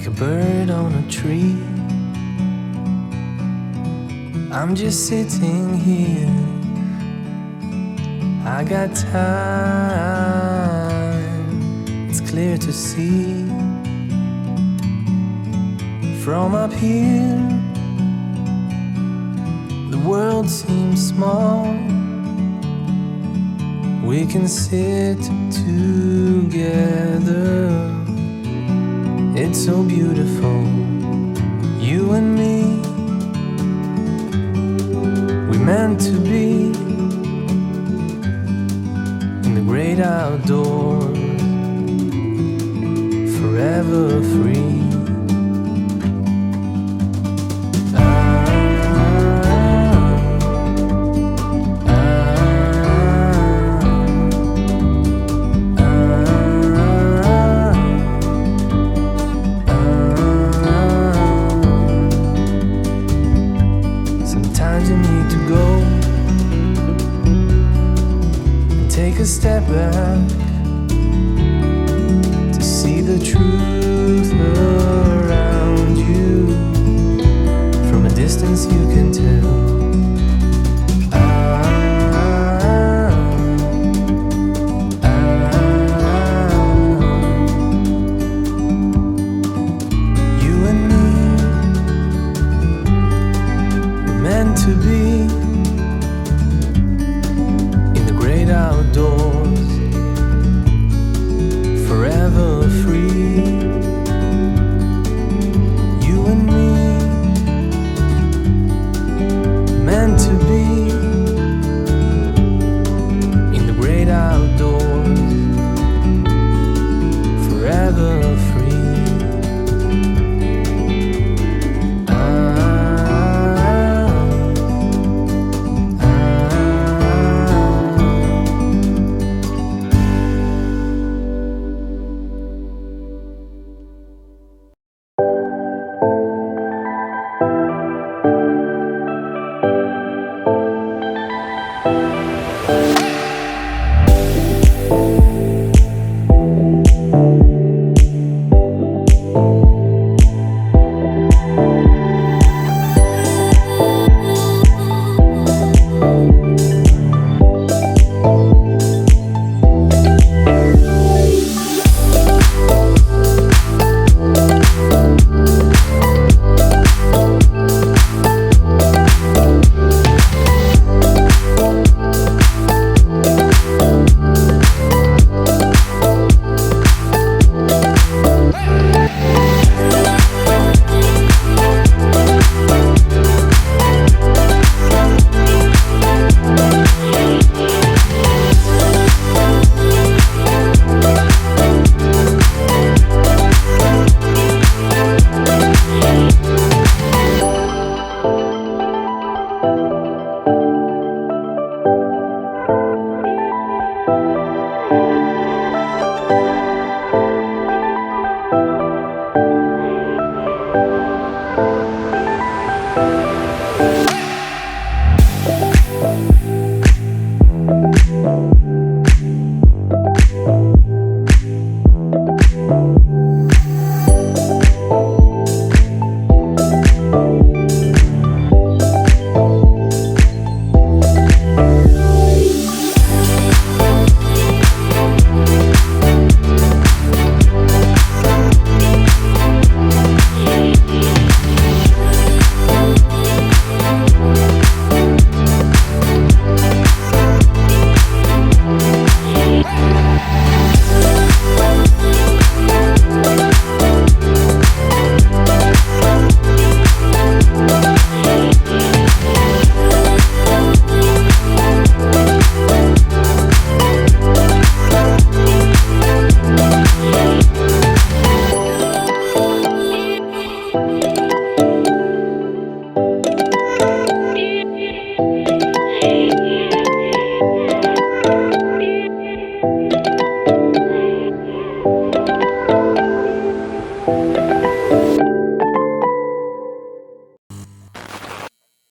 a bird on a tree. I'm just sitting here, I got time, it's clear to see. From up here, the world seems small. We can sit together, it's so beautiful, you and me. We meant to be in the great outdoors, forever free. Sometimes you need to go and take a step back to see the truth around you. From a distance you can tell. You and me were meant to be in the great outdoors, forever free.